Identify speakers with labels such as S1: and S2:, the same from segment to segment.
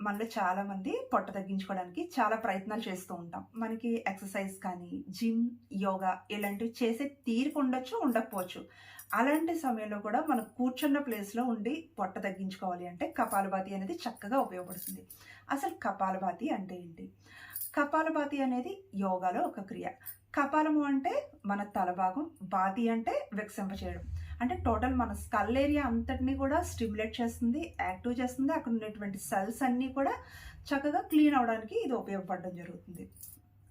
S1: మనలో చాలా మంది పొట్ట తగ్గించుకోవడానికి చాలా ప్రయత్నాలు చేస్తూ ఉంటాం. మనకి ఎక్సర్సైజ్ కానీ, జిమ్, యోగా ఇలాంటివి చేసే తీరిక ఉండొచ్చు, ఉండకపోవచ్చు. అలాంటి సమయంలో కూడా మనం కూర్చున్న ప్లేస్‌లో ఉండి పొట్ట తగ్గించుకోవాలి అంటే కపాలభాతి అనేది చక్కగా ఉపయోగపడుతుంది. అసలు కపాలభాతి అంటే ఏంటి? కపాలభాతి అనేది యోగాలో ఒక క్రియ. కపాలము అంటే మన తల భాగం, భాతి అంటే వికసింపచేయడం. అంటే టోటల్ మన స్కల్ ఏరియా అంతటిని కూడా స్టిమ్యులేట్ చేస్తుంది, యాక్టివ్ చేస్తుంది. అక్కడ ఉన్నటువంటి సెల్స్ అన్నీ కూడా చక్కగా క్లీన్ అవ్వడానికి ఇది ఉపయోగపడడం జరుగుతుంది.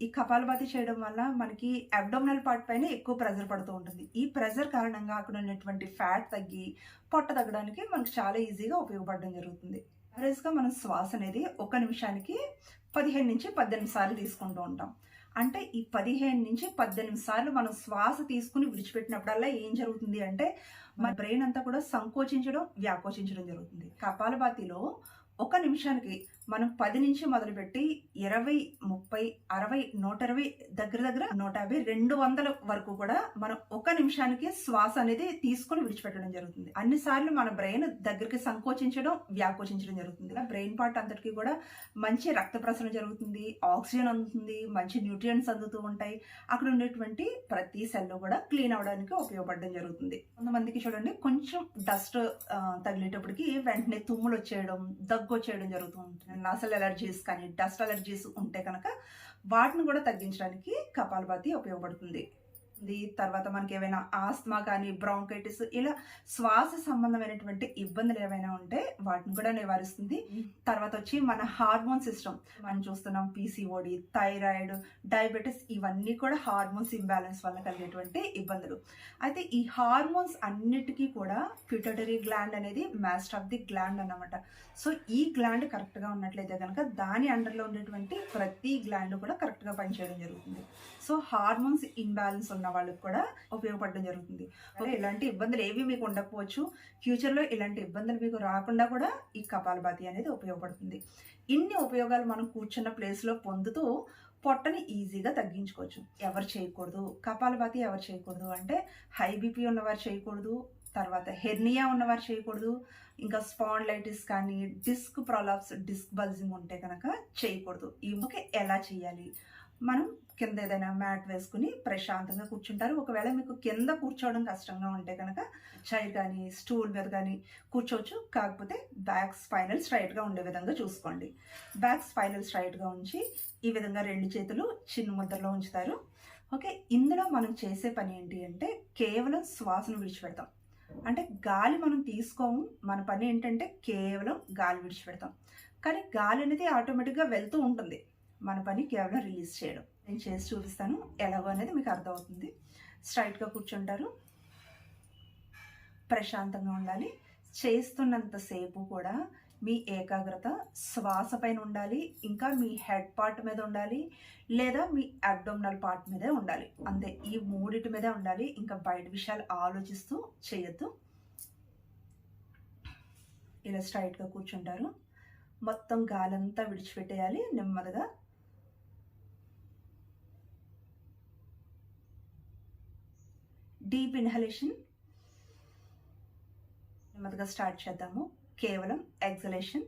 S1: ఈ కపాలభాతి చేయడం వల్ల మనకి అబ్డోమినల్ పార్ట్ పైన ఎక్కువ ప్రెజర్ పడుతూ ఉంటుంది. ఈ ప్రెజర్ కారణంగా అక్కడ ఉన్నటువంటి ఫ్యాట్ తగ్గి పొట్ట తగ్గడానికి మనకు చాలా ఈజీగా ఉపయోగపడడం జరుగుతుంది. యావరేజ్‌గా మనం శ్వాస అనేది ఒక నిమిషానికి 15-18 సార్లు తీసుకుంటూ ఉంటాం. అంటే ఈ 15-18 సార్లు మనం శ్వాస తీసుకుని విడిచిపెట్టినప్పుడల్లా ఏం జరుగుతుంది అంటే మన బ్రెయిన్ అంతా కూడా సంకోచించడం, వ్యాకోచించడం జరుగుతుంది. కపాలభాతిలో ఒక నిమిషానికి మనం 10 నుంచి మొదలుపెట్టి 20, 30, 60, 120 దగ్గర 150, 200 వరకు కూడా మనం ఒక నిమిషానికి శ్వాస అనేది తీసుకుని విడిచిపెట్టడం జరుగుతుంది. అన్నిసార్లు మన బ్రెయిన్ దగ్గరికి సంకోచించడం, వ్యాకోచించడం జరుగుతుంది. ఇలా బ్రెయిన్ పార్ట్ అంతటికి కూడా మంచి రక్త ప్రసరణ జరుగుతుంది, ఆక్సిజన్ అందుతుంది, మంచి న్యూట్రియంట్స్ అందుతూ ఉంటాయి. అక్కడ ఉండేటువంటి ప్రతి సెల్ కూడా క్లీన్ అవడానికి ఉపయోగపడడం జరుగుతుంది. కొంతమందికి చూడండి కొంచెం డస్ట్ తగిలేటప్పటికి వెంటనే తుమ్ములు వచ్చేయడం, దగ్గు వచ్చేయడం జరుగుతూ ఉంటుంది. నాసల్ ఎలర్జీస్ కానీ, డస్ట్ ఎలర్జీస్ ఉంటే కనుక వాటిని కూడా తగ్గించడానికి కపాలభాతి ఉపయోగపడుతుంది. తర్వాత మనకి ఏమైనా ఆస్తమా కానీ, బ్రాంకైటిస్ ఇలా శ్వాస సంబంధమైనటువంటి ఇబ్బందులు ఏమైనా ఉంటే వాటిని కూడా నివారిస్తుంది. తర్వాత వచ్చి మన హార్మోన్ సిస్టమ్ మనం చూస్తున్నాం, పీసీఓడి, థైరాయిడ్, డయాబెటిస్ ఇవన్నీ కూడా హార్మోన్స్ ఇంబ్యాలెన్స్ వల్ల కలిగేటువంటి ఇబ్బందులు. అయితే ఈ హార్మోన్స్ అన్నిటికీ కూడా పిట్యూటరీ గ్లాండ్ అనేది మాస్టర్ ఆఫ్ ది గ్లాండ్ అన్నమాట. సో ఈ గ్లాండ్ కరెక్ట్గా ఉన్నట్లయితే కనుక దాని అండర్లో ఉండేటువంటి ప్రతి గ్లాండ్ కూడా కరెక్ట్గా పనిచేయడం జరుగుతుంది. సో హార్మోన్స్ ఇంబ్యాలెన్స్ ఉన్న వాళ్ళకి కూడా ఉపయోగపడడం జరుగుతుంది. ఇలాంటి ఇబ్బందులు ఏవి మీకు ఉండకపోవచ్చు. ఫ్యూచర్లో ఇలాంటి ఇబ్బందులు మీకు రాకుండా కూడా ఈ కపాలభాతి అనేది ఉపయోగపడుతుంది. ఇన్ని ఉపయోగాలు మనం కూర్చున్న ప్లేస్లో పొందుతూ పొట్టని ఈజీగా తగ్గించుకోవచ్చు. ఎవరు చేయకూడదు కపాలభాతి? ఎవరు చేయకూడదు అంటే హై బీపీ ఉన్నవారు చేయకూడదు, తర్వాత హెర్నియా ఉన్నవారు చేయకూడదు, ఇంకా స్పాండిలైటిస్ కానీ, డిస్క్ ప్రొలాప్స్, డిస్క్ బల్జింగ్ ఉంటే కనుక చేయకూడదు. ఈ ముఖ్య ఎలా చేయాలి? మనం కింద ఏదైనా మ్యాట్ వేసుకుని ప్రశాంతంగా కూర్చుంటారు. ఒకవేళ మీకు కింద కూర్చోవడం కష్టంగా ఉంటే కనుక చైర్ కానీ, స్టూల్ మీద కానీ కూర్చోవచ్చు. కాకపోతే బ్యాక్ స్పైనల్ స్ట్రైట్గా ఉండే విధంగా చూసుకోండి. బ్యాక్ స్పైనల్ స్ట్రైట్గా ఉంచి ఈ విధంగా 2 చేతులు చిన్న ముద్రలో ఉంచుతారు. ఓకే, ఇందులో మనం చేసే పని ఏంటి అంటే కేవలం శ్వాసను విడిచిపెడతాం. అంటే గాలి మనం తీసుకోము, మన పని ఏంటంటే కేవలం గాలి విడిచిపెడతాం. కానీ గాలి అనేది ఆటోమేటిక్గా వెళ్తూ ఉంటుంది, మన పని కేవలం రిలీజ్ చేయడం. నేను చేసి చూపిస్తాను ఎలాగో అనేది మీకు అర్థమవుతుంది. స్ట్రైట్గా కూర్చుంటారు, ప్రశాంతంగా ఉండాలి. చేస్తున్నంతసేపు కూడా మీ ఏకాగ్రత శ్వాస పైన ఉండాలి, ఇంకా మీ హెడ్ పార్ట్ మీద ఉండాలి, లేదా మీ అబ్డోమినల్ పార్ట్ మీదే ఉండాలి. అంతే, ఈ మూడిటి మీదే ఉండాలి. ఇంకా బయట విషయాలు ఆలోచిస్తూ చేయొద్దు. ఇలా స్ట్రైట్గా కూర్చుంటారు. మొత్తం గాలంతా విడిచిపెట్టేయాలి నెమ్మదిగా. డీప్ ఇన్హలేషన్ నెమ్మదిగా స్టార్ట్ చేద్దాము. కేవలం ఎక్సలేషన్.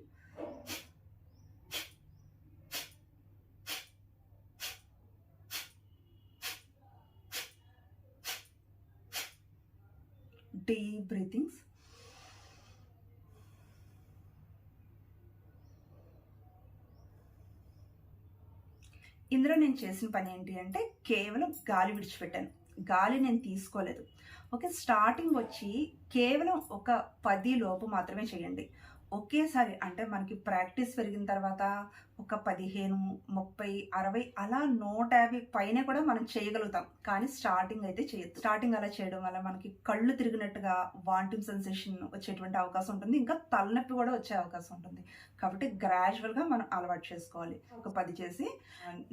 S1: Deep breathings. ఇందులో నేను చేసిన పని ఏంటి అంటే కేవలం గాలి విడిచిపెట్టాను, గాలి నేను తీసుకోలేదు. ఓకే, స్టార్టింగ్ వచ్చి కేవలం ఒక 10 లోపు మాత్రమే చేయండి. ఒకేసారి అంటే మనకి ప్రాక్టీస్ పెరిగిన తర్వాత ఒక 15, 30, 60 అలా 150 పైన కూడా మనం చేయగలుగుతాం. కానీ స్టార్టింగ్ అయితే చేయొద్దు. స్టార్టింగ్ అలా చేయడం వల్ల మనకి కళ్ళు తిరిగినట్టుగా వాంటింగ్ సెన్సేషన్ వచ్చేటువంటి అవకాశం ఉంటుంది, ఇంకా తలనొప్పి కూడా వచ్చే అవకాశం ఉంటుంది. కాబట్టి గ్రాడ్యువల్గా మనం అలవాటు చేసుకోవాలి. ఒక 10 చేసి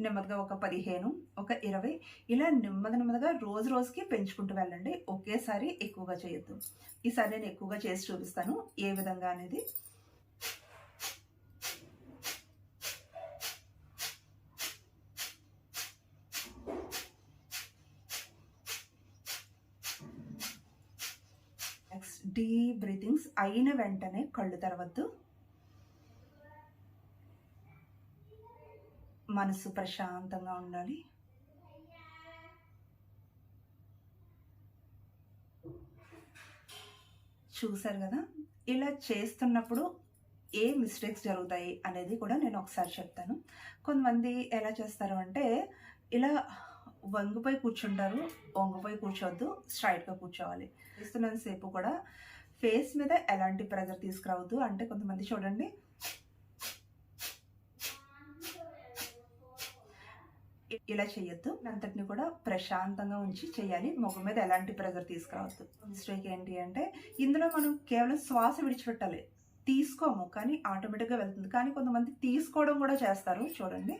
S1: నెమ్మదిగా ఒక 15, ఒక 20 ఇలా నెమ్మదిగా రోజు రోజుకి పెంచుకుంటూ వెళ్ళండి. ఒకేసారి ఎక్కువగా చేయొద్దు. ఈసారి నేను ఎక్కువగా చేసి చూపిస్తాను ఏ విధంగా అనేది. డీప్ బ్రీతింగ్స్ అయిన వెంటనే కళ్ళు తెరవద్దు. మనసు ప్రశాంతంగా ఉండాలి. చూసారు కదా, ఇలా చేస్తున్నప్పుడు ఏ మిస్టేక్స్ జరుగుతాయి అనేది కూడా నేను ఒకసారి చెప్తాను. కొంతమంది ఎలా చేస్తారు అంటే, ఇలా వంగిపోయి కూర్చుంటారు. వంగిపోయి కూర్చోవద్దు, స్ట్రైట్‌గా కూర్చోవాలి. చేస్తున్నంత సేపు కూడా ఫేస్ మీద ఎలాంటి ప్రెజర్ తీసుకురావద్దు. అంటే కొంతమంది చూడండి, ఇలా చేయొద్దు. అంతటిని కూడా ప్రశాంతంగా ఉంచి చేయాలి. మొహం మీద ఎలాంటి ప్రెజర్ తీసుకురావద్దు. మిస్టేక్ ఏంటి అంటే, ఇందులో మనం కేవలం శ్వాస విడిచిపెట్టాలి. తీసుకోము, కానీ ఆటోమేటిక్‌గా వెళ్తుంది. కానీ కొంతమంది తీసుకోవడం కూడా చేస్తారు. చూడండి,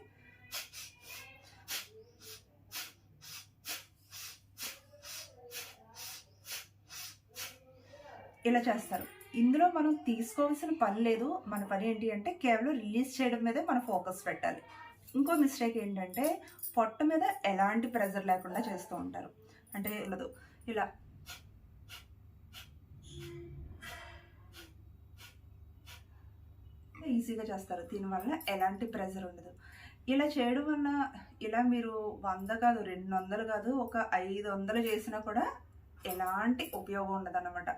S1: ఇలా చేస్తారు. ఇందులో మనం తీసుకోవాల్సిన పని లేదు. మన పని ఏంటి అంటే కేవలం రిలీజ్ చేయడం మీదే మనం ఫోకస్ పెట్టాలి. ఇంకో మిస్టేక్ ఏంటంటే, పొట్ట మీద ఎలాంటి ప్రెజర్ లేకుండా చేస్తూ ఉంటారు. అంటే ఉండదు, ఇలా ఈజీగా చేస్తారు. దీనివల్ల ఎలాంటి ప్రెజర్ ఉండదు. ఇలా చేయడం వల్ల, ఇలా మీరు 100 కాదు, 200 కాదు, ఒక 500 చేసినా కూడా ఎలాంటి ఉపయోగం ఉండదన్నమాట.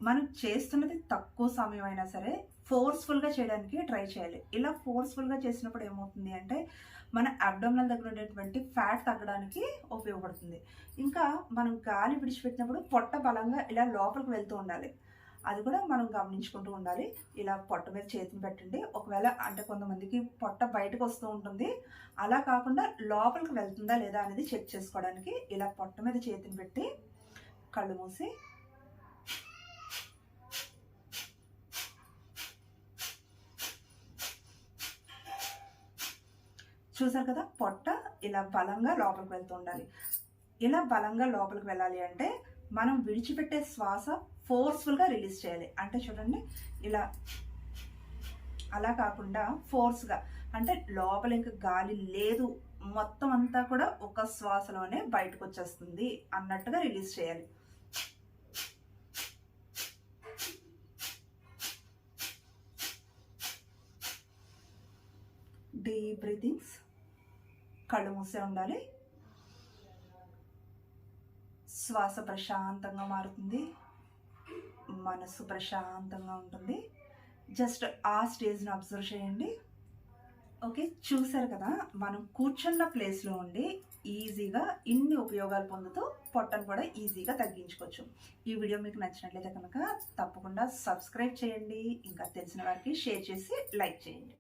S1: మనం చేస్తున్నది తక్కువ సమయం అయినా సరే ఫోర్స్ఫుల్గా చేయడానికి ట్రై చేయాలి. ఇలా ఫోర్స్ఫుల్గా చేసినప్పుడు ఏమవుతుంది అంటే, మన అబ్డోమినల్ దగ్గర ఉండేటువంటి ఫ్యాట్ తగ్గడానికి ఉపయోగపడుతుంది. ఇంకా మనం గాలి విడిచిపెట్టినప్పుడు పొట్ట బలంగా ఇలా లోపలికి వెళ్తూ ఉండాలి. అది కూడా మనం గమనించుకుంటూ ఉండాలి. ఇలా పొట్ట మీద చేతిని పెట్టండి. ఒకవేళ అంటే కొంతమందికి పొట్ట బయటకు వస్తూ ఉంటుంది, అలా కాకుండా లోపలికి వెళ్తుందా లేదా అనేది చెక్ చేసుకోవడానికి ఇలా పొట్ట మీద చేతిని పెట్టి కళ్ళు మూసి చూసారు కదా, పొట్ట ఇలా బలంగా లోపలికి వెళ్తూ ఉండాలి. ఇలా బలంగా లోపలికి వెళ్ళాలి అంటే మనం విడిచిపెట్టే శ్వాస ఫోర్స్ఫుల్గా రిలీజ్ చేయాలి. అంటే చూడండి, ఇలా అలా కాకుండా ఫోర్స్గా, అంటే లోపల ఇంకా గాలి లేదు, మొత్తం అంతా కూడా ఒక శ్వాసలోనే బయటకు వచ్చేస్తుంది అన్నట్టుగా రిలీజ్ చేయాలి. డీప్ బ్రీతింగ్స్, కళ్ళు మూసే ఉండాలి. శ్వాస ప్రశాంతంగా మారుతుంది, మనసు ప్రశాంతంగా ఉంటుంది. జస్ట్ ఆ స్టేజ్ని అబ్జర్వ్ చేయండి. ఓకే, చూసారు కదా, మనం కూర్చున్న ప్లేస్లో ఉండి ఈజీగా ఇన్ని ఉపయోగాలు పొందుతూ పొట్టను కూడా ఈజీగా తగ్గించుకోవచ్చు. ఈ వీడియో మీకు నచ్చినట్లయితే కనుక తప్పకుండా సబ్స్క్రైబ్ చేయండి. ఇంకా తెలిసిన వారికి షేర్ చేసి లైక్ చేయండి.